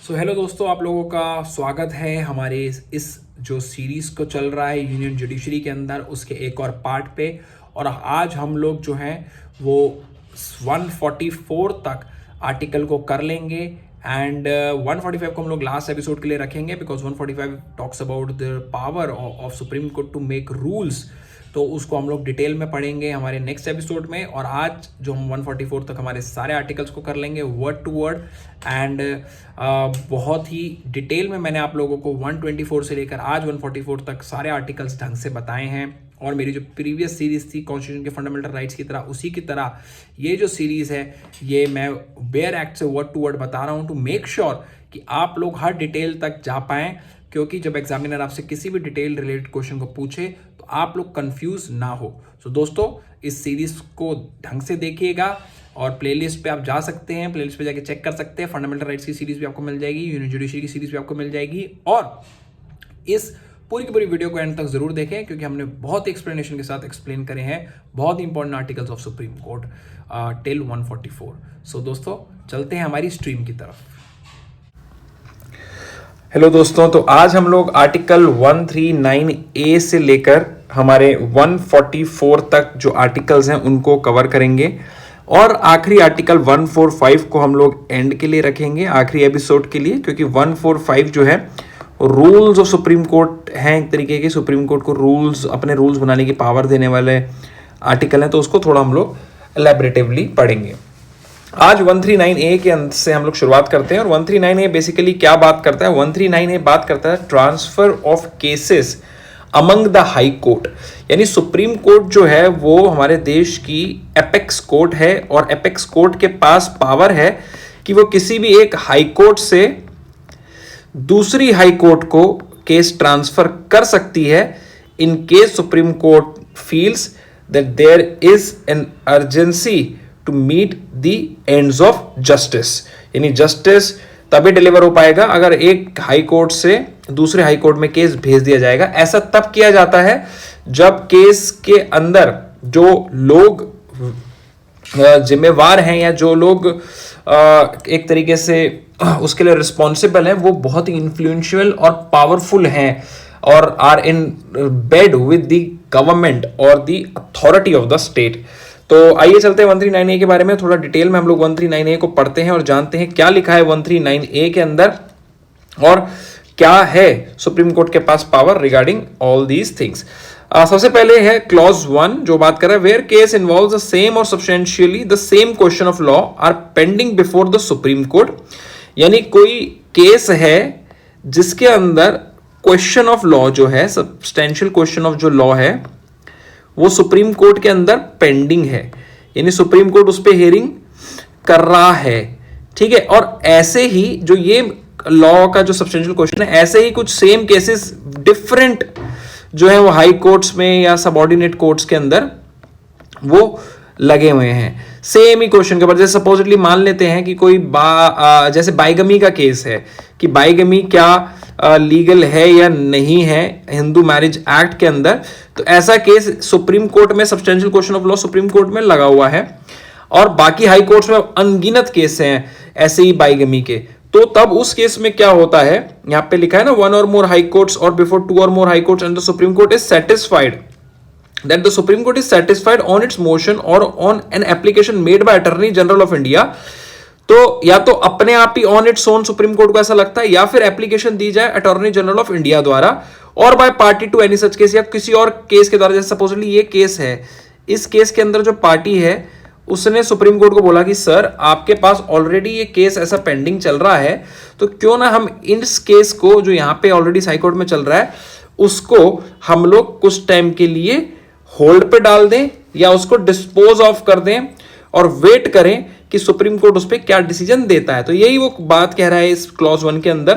So hello दोस्तों, आप लोगों का स्वागत है हमारे इस जो सीरीज़ को चल रहा है यूनियन जुडिशरी के अंदर, उसके एक और पार्ट पे। और आज हम लोग जो हैं वो 144 तक आर्टिकल को कर लेंगे एंड 145 को हम लोग लास्ट एपिसोड के लिए रखेंगे because 145 talks about the power of Supreme Court to make rules. तो उसको हम लोग डिटेल में पढ़ेंगे हमारे नेक्स्ट एपिसोड में। और आज जो हम 144 तक हमारे सारे आर्टिकल्स को कर लेंगे वर्ड टू वर्ड एंड बहुत ही डिटेल में मैंने आप लोगों को 124 से लेकर आज 144 तक सारे आर्टिकल्स ढंग से बताए हैं। और मेरी जो प्रीवियस सीरीज थी कॉन्स्टिट्यूशन के फंडामेंटल राइट्स की तरह, उसी की तरह ये जो सीरीज़ है ये मैं बेयर एक्ट से वर्ड टू वर्ड बता रहा हूँ टू मेक श्योर कि आप लोग हर डिटेल तक जा पाएँ। क्योंकि जब एग्जामिनर आपसे किसी भी डिटेल रिलेटेड क्वेश्चन को पूछे तो आप लोग कंफ्यूज ना हो। सो दोस्तों, इस सीरीज को ढंग से देखिएगा और प्लेलिस्ट पे आप जा सकते हैं, प्लेलिस्ट पे जाके चेक कर सकते हैं। फंडामेंटल राइट्स की सीरीज भी आपको मिल जाएगी, यूनियन जुडिशरी की सीरीज भी आपको मिल जाएगी। और इस पूरी की पूरी वीडियो को एंड तक जरूर देखें क्योंकि हमने बहुत ही एक्सप्लेनेशन के साथ एक्सप्लेन करे हैं बहुत ही important articles of Supreme Court till 144। So दोस्तों, चलते हैं हमारी स्ट्रीम की तरफ। हेलो दोस्तों, तो आज हम लोग आर्टिकल 139A से लेकर हमारे 144 तक जो आर्टिकल्स हैं उनको कवर करेंगे और आखिरी आर्टिकल 145 को हम लोग एंड के लिए रखेंगे, आखिरी एपिसोड के लिए। क्योंकि 145 जो है रूल्स ऑफ सुप्रीम कोर्ट हैं, एक तरीके के सुप्रीम कोर्ट को अपने रूल्स बनाने की पावर देने वाले आर्टिकल हैं, तो उसको थोड़ा हम लोग एलैबोरेटिवली पढ़ेंगे। आज 139A के अंत से हम लोग शुरुआत करते हैं। और 139A बेसिकली क्या बात करता है? 139A बात करता है transfer of cases among the High court. यानी सुप्रीम कोर्ट जो है वो हमारे देश की एपेक्स कोर्ट है और एपेक्स कोर्ट के पास पावर है कि वो किसी भी एक हाई कोर्ट से दूसरी हाई कोर्ट को केस ट्रांसफर कर सकती है in case Supreme Court feels that there is an urgency to meet the ends of justice. यानी जस्टिस तभी डिलीवर हो पाएगा अगर एक हाई कोर्ट से दूसरे हाई कोर्ट में केस भेज दिया जाएगा। ऐसा तब किया जाता है जब केस के अंदर जो लोग जिम्मेवार हैं या जो लोग एक तरीके से उसके लिए रिस्पॉन्सिबल हैं वो बहुत ही इन्फ्लुएंशियल और पावरफुल हैं और are in bed with the government और the authority of the state. तो आइए चलते हैं 139A के बारे में थोड़ा डिटेल में हम लोग 139A को पढ़ते हैं और जानते हैं क्या लिखा है 139A के अंदर और क्या है सुप्रीम कोर्ट के पास power regarding all these things. सबसे पहले है क्लॉज 1 जो बात कर रहा है where case involves the same और substantially the same question of law are pending before the Supreme Court. यानी कोई केस है जिसके अंदर क्वेश्चन ऑफ लॉ जो है, सब्सटेंशियल क्वेश्चन ऑफ जो लॉ है वो सुप्रीम कोर्ट के अंदर पेंडिंग है, यानी सुप्रीम कोर्ट उस पर हियरिंग कर रहा है। ठीक है, और ऐसे ही जो ये लॉ का जो सब्सटेंशियल क्वेश्चन है, ऐसे ही कुछ सेम केसेस डिफरेंट जो है वो हाई कोर्ट्स में या सबऑर्डिनेट कोर्ट्स के अंदर वो लगे हुए हैं सेम ही क्वेश्चन के ऊपर। जैसे सपोजिटली मान लेते हैं कि कोई जैसे बाइगमी का केस है कि बाइगमी क्या लीगल है या नहीं है हिंदू मैरिज एक्ट के अंदर, तो ऐसा केस सुप्रीम कोर्ट में substantial question of law supreme Court में लगा हुआ है और बाकी हाई कोर्ट्स में अनगिनत केस हैं ऐसे ही बाइगमी के। तो तब उस केस में क्या होता है, यहां पे लिखा है ना, वन और मोर हाई कोर्ट्स और बिफोर टू और मोर high Courts and the Supreme court is satisfied that the Supreme Court is satisfied on its motion or on an application made by Attorney General of India। तो या तो अपने आप ही on its own Supreme Court को ऐसा लगता है या फिर एप्लीकेशन दी जाए अटॉर्नी जनरल ऑफ इंडिया द्वारा और by party to any such case या किसी और केस के द्वारा। जैसे सपोजली ये केस है, इस केस के अंदर जो पार्टी है उसने सुप्रीम कोर्ट को बोला कि सर आपके पास ऑलरेडी ये केस ऐसा पेंडिंग चल रहा है, तो क्यों ना हम इस केस को जो यहाँ पे ऑलरेडी हाई कोर्ट में चल रहा है उसको हम लोग कुछ टाइम के लिए होल्ड पे डाल दें या उसको डिस्पोज ऑफ कर दें और वेट करें कि सुप्रीम कोर्ट उस पर क्या डिसीजन देता है। तो यही वो बात कह रहा है इस क्लॉज 1 के अंदर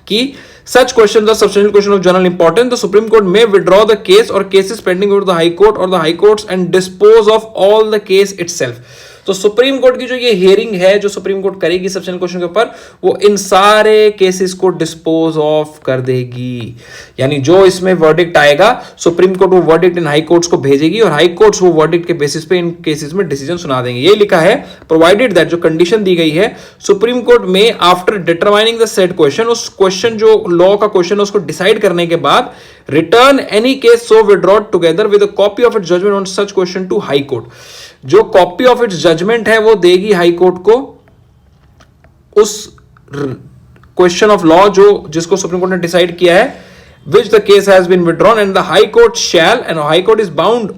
कि such question the substantial question of general importance the Supreme Court may withdraw the case और cases pending with the High Court और the High Courts and dispose of all the case itself. तो Supreme Court की जो ये hearing है, जो Supreme Court करेगी substantial question के ऊपर, वो इन सारे केसेस को डिस्पोज ऑफ कर देगी। यानी जो इसमें वर्डिक्ट आएगा, सुप्रीम कोर्ट वो वर्डिक्ट इन हाई कोर्ट्स को भेजेगी और हाई कोर्ट्स वो वर्डिक्ट के बेसिस पे इन केसेस में डिसीजन सुना देंगे। ये लिखा है प्रोवाइडेड दैट, जो कंडीशन दी गई है, सुप्रीम कोर्ट में after determining the said question, उस क्वेश्चन जो लॉ का क्वेश्चन है उसको डिसाइड करने के बाद, return any case so withdrawn together with a copy of its judgement on such question to high court. जो कॉपी ऑफ इट्स जजमेंट है वो देगी हाई कोर्ट को उस क्वेश्चन ऑफ लॉ जो जिसको सुप्रीम कोर्ट ने डिसाइड किया है, which the case has been withdrawn and the High Court shall, and High Court is bound,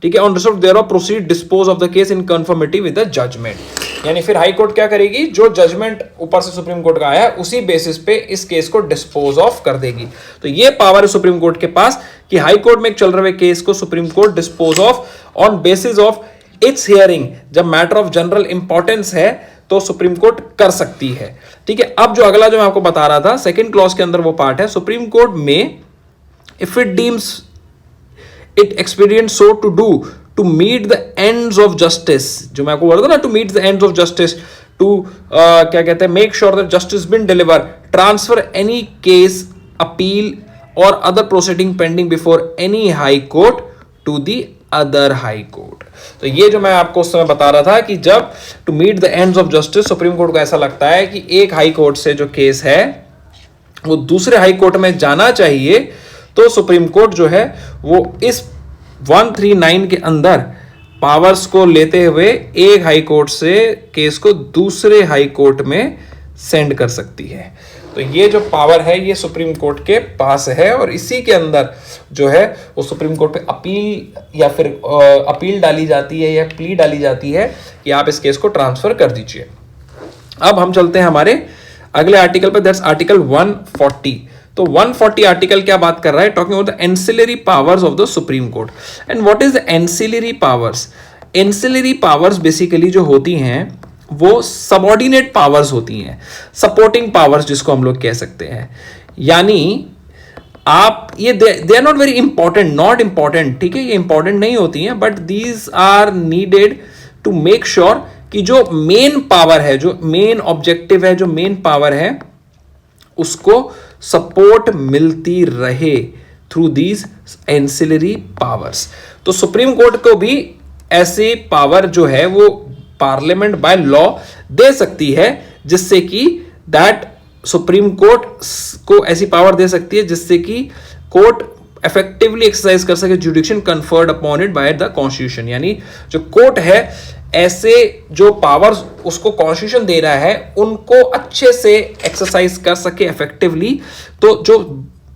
ठीक है, on result thereof proceed dispose of the case in conformity with the judgment. यानी फिर high court क्या करेगी, जो judgement ऊपर से supreme Court का आया है उसी बेसिस पे इस केस को डिस्पोज ऑफ कर देगी। तो ये पावर है सुप्रीम कोर्ट के पास कि हाई कोर्ट में चल रहे केस को supreme court dispose of on basis of its hearing. जब मैटर ऑफ जनरल इंपॉर्टेंस है तो सुप्रीम कोर्ट कर सकती है, ठीक है। अब जो अगला जो मैं आपको बता रहा था, सेकंड क्लॉज के अंदर वो पार्ट है, सुप्रीम कोर्ट में if it deems it expedient so to do to meet the ends of justice, जो मैं आपको बोल रहा था ना, to meet the ends of justice, to क्या कहते हैं, make sure that justice been delivered, transfer any case, appeal or other proceeding pending before any high court to the other high court। तो ये जो मैं आपको उस समय बता रहा था कि जब to meet the ends of justice, supreme Court को ऐसा लगता है कि एक हाई कोर्ट से जो केस है वो दूसरे हाई कोर्ट में जाना चाहिए, तो सुप्रीम कोर्ट जो है वो इस 139 के अंदर पावर्स को लेते हुए एक हाई कोर्ट से केस को दूसरे हाई कोर्ट में सेंड कर सकती है। तो ये जो पावर है ये सुप्रीम कोर्ट के पास है, और इसी के अंदर जो है वो सुप्रीम कोर्ट पे अपील या फिर अपील डाली जाती है या प्ली डाली जाती है कि आप इस केस को ट्रांसफर कर दीजिए। अब हम चलते हैं हमारे अगले आर्टिकल पर, दैट्स आर्टिकल 140। तो 140 आर्टिकल क्या बात कर रहा है, talking about the ancillary powers of the Supreme court. And what is the ancillary powers? Ancillary powers basically जो होती हैं वो सबऑर्डिनेट पावर्स होती हैं, सपोर्टिंग पावर्स जिसको हम लोग कह सकते हैं। यानी आप ये they are not very important, not important, ठीक है, ये इंपॉर्टेंट नहीं होती हैं, but these are needed to make sure कि जो मेन पावर है, जो मेन ऑब्जेक्टिव है, जो मेन पावर है, उसको सपोर्ट मिलती रहे थ्रू दीज एंसिलरी पावर्स। तो सुप्रीम कोर्ट को भी ऐसे पावर जो है वो पार्लियामेंट बाय लॉ दे सकती है, जिससे कि दैट सुप्रीम कोर्ट को ऐसी पावर दे सकती है जिससे कि कोर्ट इफेक्टिवली एक्सरसाइज कर सके जुडिक्शन conferred upon it by the constitution. यानी जो कोर्ट है ऐसे जो पावर्स उसको कॉन्स्टिट्यूशन दे रहा है उनको अच्छे से एक्सरसाइज कर सके इफेक्टिवली। तो जो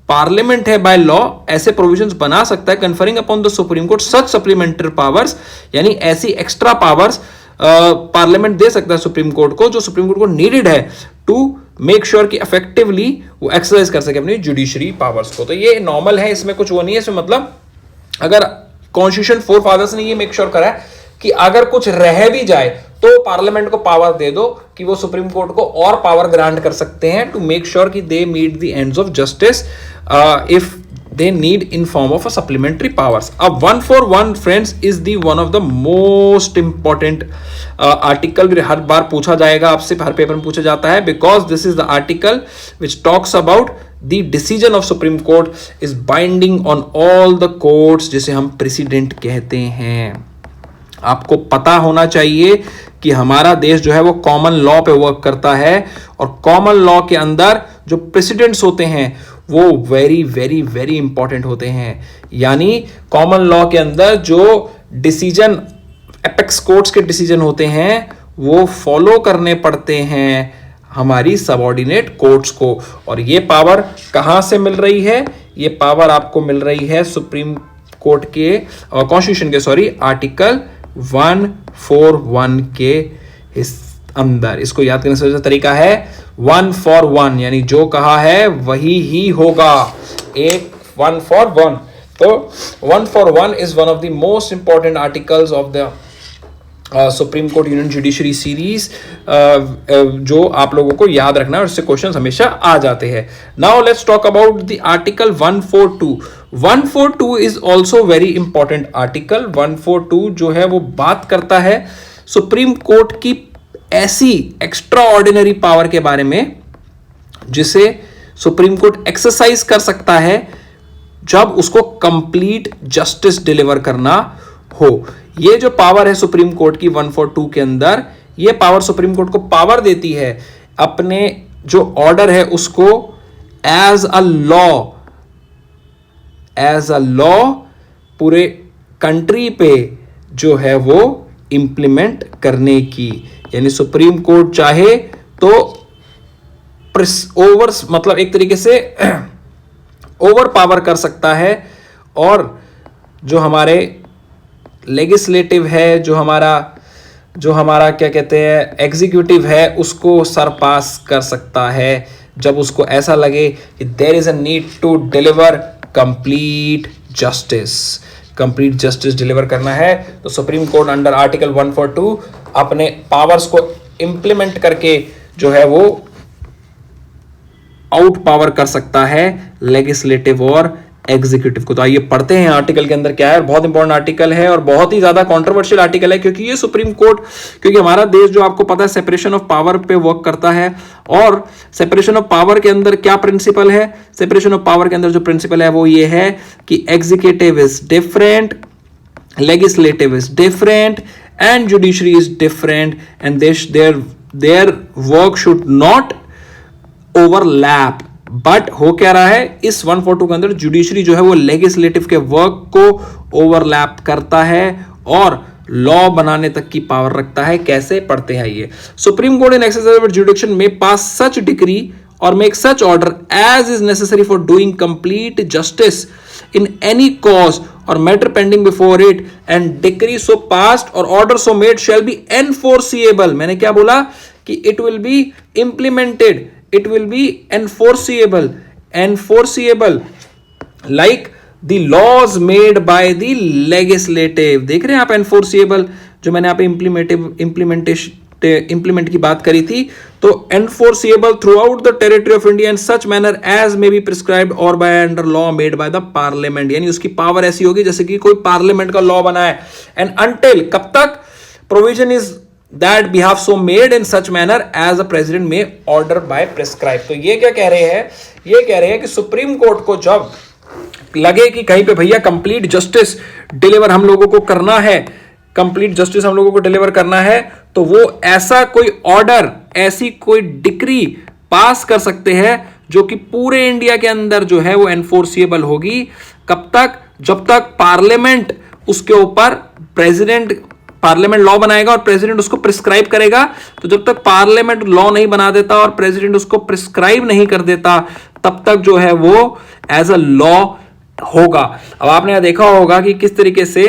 पार्लियामेंट है बाय लॉ ऐसे प्रोविजंस बना सकता है conferring upon the Supreme court such supplementary powers, यानी ऐसी एक्स्ट्रा पावर्स पार्लियामेंट दे सकता है सुप्रीम कोर्ट को, जो सुप्रीम कोर्ट को नीडेड है टू मेक श्योर कि इफेक्टिवली वो एक्सरसाइज कर सके अपनी जुडिशरी पावर्स को। तो ये नॉर्मल है, इसमें कुछ वो नहीं है। इसमें मतलब अगर कॉन्स्टिट्यूशन फोर फादर्स ने ये मेक श्योर करा है कि अगर कुछ रह भी जाए तो पार्लियामेंट को पावर दे दो कि वो सुप्रीम कोर्ट को और पावर ग्रांट कर सकते हैं टू मेक श्योर कि they meet the ends of justice if they need in form of a supplementary powers. अब 141 friends is the one of the most important article, हर बार पूछा जाएगा आपसे, हर पेपर में पूछा जाता है, because this is the article which talks about the decision of Supreme Court is binding on all the courts, जिसे हम precedent कहते हैं। आपको पता होना चाहिए कि हमारा देश जो है वो कॉमन लॉ पे वर्क करता है, और कॉमन लॉ के अंदर जो प्रेसिडेंट्स होते हैं वो वेरी वेरी वेरी इंपॉर्टेंट होते हैं। यानी कॉमन लॉ के अंदर जो डिसीजन एपेक्स कोर्ट्स के डिसीजन होते हैं वो फॉलो करने पड़ते हैं हमारी सबऑर्डिनेट कोर्ट्स को। और ये पावर कहां से मिल रही है? ये पावर आपको मिल रही है सुप्रीम कोर्ट के कॉन्स्टिट्यूशन के आर्टिकल 141 के अंदर। इसको याद करने से तरीका है 1 for 1, यानी जो कहा है वही ही होगा, एक 1 for 1। तो 1 for 1 is one of the most important articles of the supreme court union judiciary series, जो आप लोगों को याद रखना है और इससे क्वेश्चन हमेशा आ जाते हैं। Now let's talk about the article 142। 142 is also very important article. 142 जो है वो बात करता है सुप्रीम कोर्ट की ऐसी एक्स्ट्रा ऑर्डिनरी पावर के बारे में जिसे सुप्रीम कोर्ट एक्सरसाइज कर सकता है जब उसको कंप्लीट जस्टिस डिलीवर करना हो। ये जो पावर है सुप्रीम कोर्ट की 142 के अंदर, ये पावर सुप्रीम कोर्ट को पावर देती है अपने जो ऑर्डर है उसको एज अ लॉ पूरे कंट्री पे जो है वो इंप्लीमेंट करने की। यानी सुप्रीम कोर्ट चाहे तो मतलब एक तरीके से ओवर पावर कर सकता है और जो हमारे लेजिस्लेटिव है, जो हमारा क्या कहते हैं एग्जीक्यूटिव है, उसको सरपास कर सकता है जब उसको ऐसा लगे कि there is a need to deliver complete justice deliver करना है। तो सुप्रीम कोर्ट अंडर आर्टिकल 142 अपने पावर्स को इंप्लीमेंट करके जो है वो आउट पावर कर सकता है लेजिस्लेटिव और एग्जीक्यूटिव को। तो आइए पढ़ते हैं आर्टिकल के अंदर क्या है। बहुत इंपॉर्टेंट आर्टिकल है और बहुत ही ज्यादा कंट्रोवर्शियल आर्टिकल है, क्योंकि ये सुप्रीम कोर्ट, क्योंकि हमारा देश जो आपको पता है सेपरेशन ऑफ पावर पे वर्क करता है। और सेपरेशन ऑफ पावर के अंदर क्या प्रिंसिपल है? सेपरेशन ऑफ पावर के अंदर जो प्रिंसिपल है वो ये है कि executive is different, legislative is different and judiciary is different and their work should not overlap. But हो क्या रहा है इस 142 के अंदर, जुडिशरी जो है वो लेजिस्लेटिव के वर्क को ओवरलैप करता है और लॉ बनाने तक की पावर रखता है। कैसे? पढ़ते हैं ये। Supreme Court in exercise of jurisdiction may pass such decree और make such order as is necessary for doing complete justice in any cause और matter pending before it and decree so passed और order so made shall be enforceable. मैंने क्या बोला कि it will be implemented, it will be enforceable like the laws made by the legislative। देख रहे हैं आप enforceable, जो मैंने यहाँ पे implement की बात करी थी। तो enforceable throughout the territory of India in such manner as may be prescribed or by under law made by the parliament। यानी उसकी पावर ऐसी होगी जैसे कि कोई पार्लियामेंट का लॉ बना है। एंड until कब तक? provision is that behalf so made in such manner as the president may order by prescribe। तो ये क्या कह रहे हैं? ये कह रहे हैं कि सुप्रीम कोर्ट को जब लगे कि कहीं पे भैया कंप्लीट जस्टिस डिलीवर हम लोगों को करना है, कंप्लीट जस्टिस हम लोगों को डिलीवर करना है, तो वो ऐसा कोई ऑर्डर, ऐसी कोई डिक्री पास कर सकते हैं जो कि पूरे इंडिया के अंदर जो है वो एनफोर्सिएबल होगी। कब तक? जब तक पार्लियामेंट उसके ऊपर पार्लियामेंट लॉ बनाएगा और प्रेसिडेंट उसको प्रिस्क्राइब करेगा। तो जब तक पार्लियामेंट लॉ नहीं बना देता और प्रेसिडेंट उसको प्रिस्क्राइब नहीं कर देता, तब तक जो है वो एज अ लॉ होगा। अब आपने यहां देखा होगा कि किस तरीके से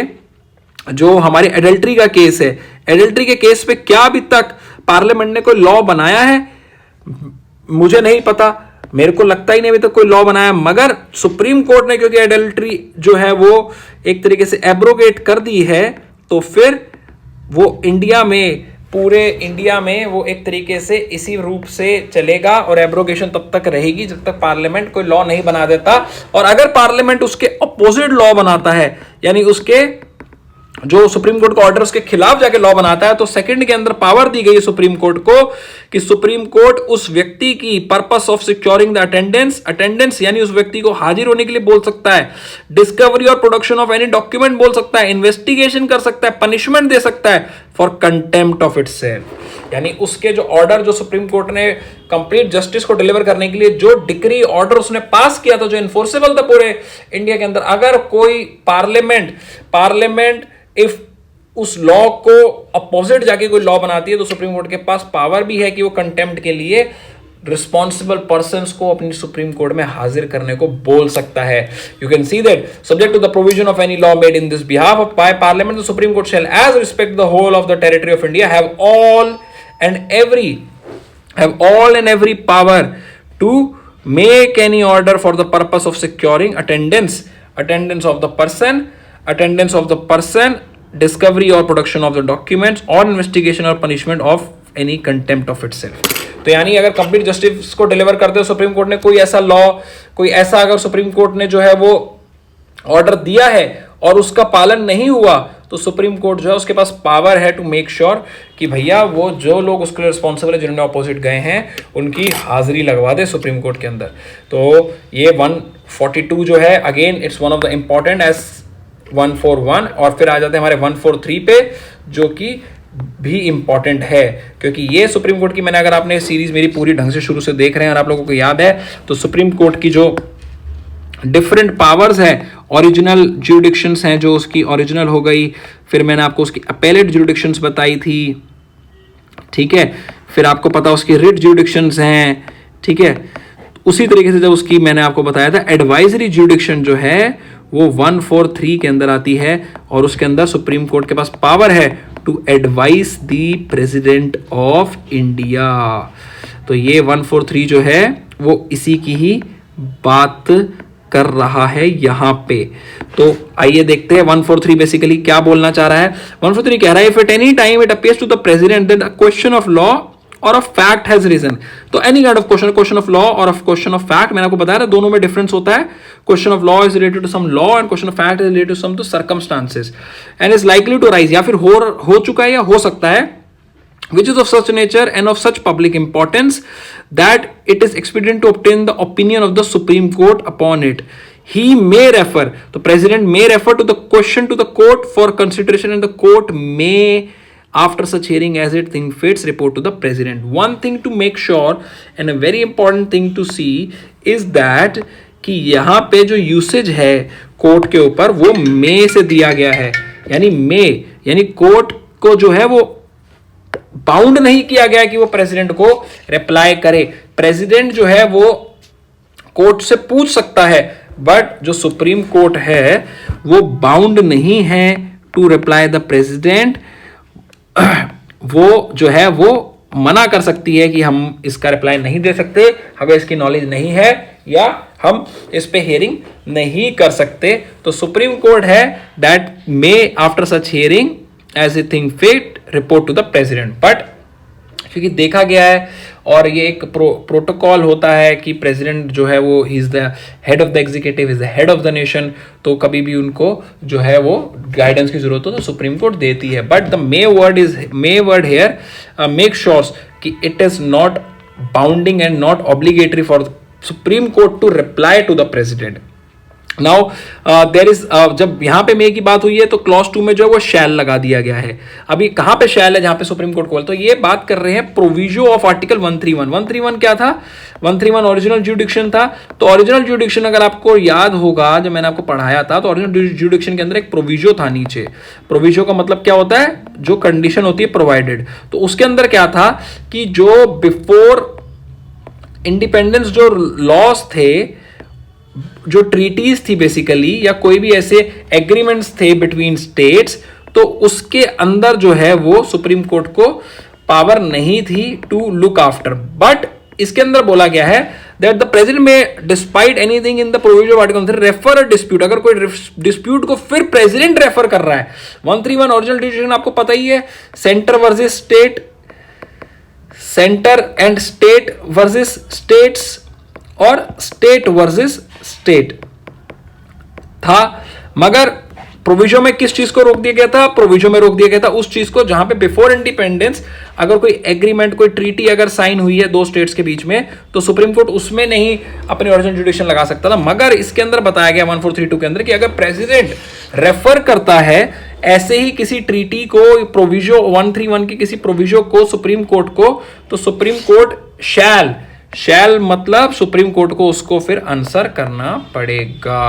जो हमारी एडल्ट्री का केस है, एडल्ट्री के केस पे क्या अभी तक पार्लियामेंट ने कोई लॉ बनाया है? मुझे नहीं पता, मेरे को लगता ही नहीं अभी तक कोई लॉ बनाया। मगर सुप्रीम कोर्ट ने क्योंकि एडल्ट्री जो है वो एक तरीके से एब्रोगेट कर दी है, तो फिर वो इंडिया में, पूरे इंडिया में वो एक तरीके से इसी रूप से चलेगा और एब्रोगेशन तब तक रहेगी जब तक पार्लियामेंट कोई लॉ नहीं बना देता। और अगर पार्लियामेंट उसके अपोजिट लॉ बनाता है, यानी उसके जो सुप्रीम कोर्ट का ऑर्डर उसके खिलाफ जाके लॉ बनाता है, तो सेकंड के अंदर पावर दी गई है सुप्रीम कोर्ट को कि सुप्रीम कोर्ट उस व्यक्ति की purpose of securing the attendance यानी उस व्यक्ति को हाजिर होने के लिए बोल सकता है, डिस्कवरी और प्रोडक्शन ऑफ एनी डॉक्यूमेंट बोल सकता है, इन्वेस्टिगेशन कर सकता है, पनिशमेंट दे सकता है फॉर कंटेम्प्ट ऑफ इटसेल्फ। यानी उसके जो ऑर्डर, जो सुप्रीम कोर्ट ने कंप्लीट जस्टिस को डिलीवर करने के लिए जो डिक्री ऑर्डर उसने पास किया था, जो इन्फोर्सेबल था पूरे इंडिया के अंदर, अगर कोई पार्लियामेंट इफ उस लॉ को अपोजिट जाके कोई लॉ बनाती है, तो सुप्रीम कोर्ट के पास पावर भी है कि वो कंटेम्प्ट के लिए रिस्पॉन्सिबल पर्संस को अपनी सुप्रीम कोर्ट में हाजिर करने को बोल सकता है। You can see that subject to the provision of any law made in this behalf of by Parliament, the Supreme Court shall as respect the whole of the territory of India have all and every power to make any order for the purpose of securing attendance of the person, discovery or production of the documents or investigation or punishment of any contempt of itself। तो यानी अगर complete justice को deliver करते हो supreme court ने कोई ऐसा law, कोई ऐसा अगर सुप्रीम कोर्ट ने जो है वो ऑर्डर दिया है और उसका पालन नहीं हुआ, तो सुप्रीम कोर्ट जो है उसके पास पावर है टू मेक श्योर कि भैया वो जो लोग उसके लिए रिस्पॉन्सिबल है जिन्होंने अपोजिट गए हैं उनकी हाजिरी लगवा दे सुप्रीम कोर्ट के अंदर। तो ये 142 जो है again it's one of the important as 141, और फिर आ जाते हैं हमारे 143 पे जो कि भी इंपॉर्टेंट है, क्योंकि ये सुप्रीम कोर्ट की, मैंने अगर आपने सीरीज मेरी पूरी ढंग से शुरू से देख रहे हैं और आप लोगों को याद है तो सुप्रीम कोर्ट की जो डिफरेंट पावर्स है, ओरिजिनल ज्यूरिडिक्शंस हैं जो उसकी ओरिजिनल हो गई, फिर मैंने आपको उसकी अपेलेट ज्यूरिडिक्शंस बताई थी, ठीक है, फिर आपको पता उसकी रिट ज्यूरिडिक्शंस हैं, ठीक है। उसी तरीके से जब उसकी मैंने आपको बताया था एडवाइजरी ज्यूरिडिक्शन जो है वो 143 के अंदर आती है, और उसके अंदर सुप्रीम कोर्ट के पास पावर है to advise the president of India. तो ये 143 जो है वो इसी की ही बात कर रहा है यहां पे। तो आइए देखते हैं 143 बेसिकली क्या बोलना चाह रहा है। 143 कह रहा है if at any time it appears to the president that a question of law और ऑफ फैक्ट हैज रीजन, तो any kind of question of law और ऑफ क्वेश्चन ऑफ फैक्ट, मैंने आपको बताया था दोनों में डिफरेंस होता है। Question of law is related to some law and question of fact is related to some circumstances and is likely to arise, या फिर हो चुका है या हो सकता है, which is of such nature and of such public importance that it is expedient to obtain the opinion of the Supreme Court upon it. He may refer, the president may refer to the question to the court for consideration and the court may after such hearing as it think fits report to the president. One thing to make sure and a very important thing to see is that कि यहाँ पे जो usage है court के ऊपर वो मे से दिया गया है, यानी मे यानी कोर्ट को जो है वो बाउंड नहीं किया गया कि वो प्रेसिडेंट को रिप्लाई करे। प्रेसिडेंट जो है वो कोर्ट से पूछ सकता है, बट जो सुप्रीम कोर्ट है वो बाउंड नहीं है टू रिप्लाई द प्रेसिडेंट। वो जो है वो मना कर सकती है कि हम इसका रिप्लाई नहीं दे सकते, हमें इसकी नॉलेज नहीं है, या हम इस पे हियरिंग नहीं कर सकते। तो सुप्रीम कोर्ट है that may after such hearing as a thing fit report to the president. But क्योंकि देखा गया है और ये एक प्रोटोकॉल होता है कि प्रेसिडेंट जो है वो he is the head of the executive, is the head of the nation, तो कभी भी उनको जो है वो गाइडेंस की जरूरत हो तो सुप्रीम कोर्ट देती है। But the may word here make sures कि it is not bounding and not obligatory for Supreme Court to reply to the president. Now there is, जब यहां पे मे की बात हुई है तो क्लॉज 2 में जो है वो शैल लगा दिया गया है। अभी कहां पे शैल है जहां पे सुप्रीम कोर्ट को, तो ये बात कर रहे हैं प्रोविजो ऑफ आर्टिकल 131। 131 क्या था? 131 ओरिजिनल ज्यूडिक्शन था। तो ओरिजिनल ज्यूडिक्शन अगर आपको याद होगा, जब मैंने आपको पढ़ाया था, तो ओरिजिनल ज्यूडिक्शन के अंदर एक प्रोविजो था नीचे। प्रोविजो का मतलब क्या होता है? जो कंडीशन होती है प्रोवाइडेड। तो उसके अंदर क्या था कि जो बिफोर इंडिपेंडेंस जो लॉज थे, जो ट्रीटीज थी बेसिकली, या कोई भी ऐसे एग्रीमेंट्स थे बिटवीन स्टेट्स, तो उसके अंदर जो है वो सुप्रीम कोर्ट को पावर नहीं थी टू लुक आफ्टर। बट इसके अंदर बोला गया है दैट द प्रेसिडेंट में despite anything in the provision of article refer a dispute, अगर कोई डिस्प्यूट को फिर प्रेसिडेंट रेफर कर रहा है। 131 ओरिजिनल डिसीजन आपको पता ही है, centre versus state, centre and state versus states, और स्टेट वर्सेस स्टेट था। मगर प्रोविजो में किस चीज को रोक दिया गया था? प्रोविजो में रोक दिया गया था उस चीज को जहां पे बिफोर इंडिपेंडेंस अगर कोई एग्रीमेंट, कोई ट्रीटी अगर साइन हुई है दो स्टेट्स के बीच में, तो सुप्रीम कोर्ट उसमें नहीं अपनी ओरिजिनल जुडिक्शन लगा सकता था। मगर इसके अंदर बताया गया 1432 के अंदर कि अगर प्रेसिडेंट रेफर करता है ऐसे ही किसी ट्रीटी को, प्रोविजो 131 की किसी प्रोविजो को सुप्रीम कोर्ट को, तो सुप्रीम कोर्ट शैल मतलब सुप्रीम कोर्ट को उसको फिर आंसर करना पड़ेगा।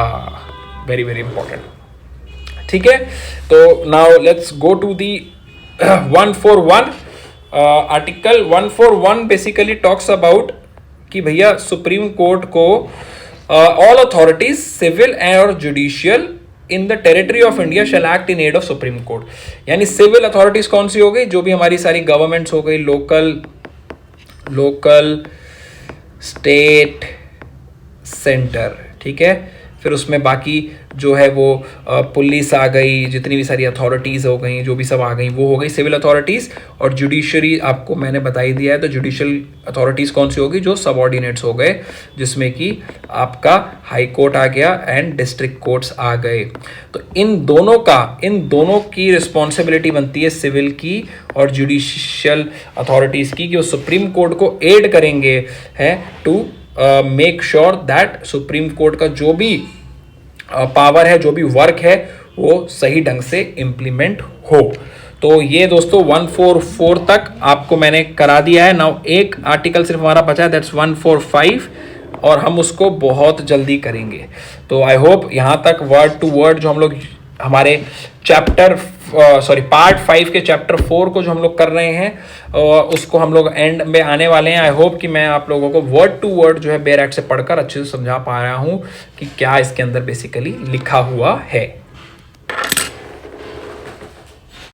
वेरी वेरी इंपॉर्टेंट, ठीक है। तो now let's go to the 141 article 141 basically talks about कि भैया सुप्रीम कोर्ट को ऑल अथॉरिटीज सिविल और judicial in the territory of India shall act in aid of Supreme Court. यानी सिविल अथॉरिटीज कौन सी हो गई? जो भी हमारी सारी गवर्नमेंट्स हो गई, लोकल स्टेट, सेंटर, ठीक है। फिर उसमें बाकी जो है वो पुलिस आ गई, जितनी भी सारी अथॉरिटीज़ हो गई, जो भी सब आ गई वो हो गई सिविल अथॉरिटीज़। और जुडिशरी आपको मैंने बता ही दिया है, तो जुडिशल अथॉरिटीज़ कौन सी होगी, जो सबऑर्डिनेट्स हो गए, जिसमें कि आपका हाई कोर्ट आ गया एंड डिस्ट्रिक्ट कोर्ट्स आ गए। तो इन दोनों की रिस्पॉन्सिबिलिटी बनती है सिविल की और जुडिशियल अथॉरिटीज़ की, कि वो सुप्रीम कोर्ट को एड करेंगे है to make sure that Supreme Court का जो भी पावर है, जो भी वर्क है, वो सही ढंग से इम्प्लीमेंट हो। तो ये दोस्तों 144 तक आपको मैंने करा दिया है। नाउ एक आर्टिकल सिर्फ हमारा बचा है, दैट्स 145, और हम उसको बहुत जल्दी करेंगे। तो आई होप यहाँ तक वर्ड टू वर्ड जो हम लोग हमारे पार्ट 5 के चैप्टर 4 को जो हम लोग कर रहे हैं उसको हम लोग एंड में आने वाले हैं। आई होप कि मैं आप लोगों को वर्ड टू वर्ड जो है बेयर एक्ट से पढ़कर अच्छे से समझा पा रहा हूँ कि क्या इसके अंदर बेसिकली लिखा हुआ है।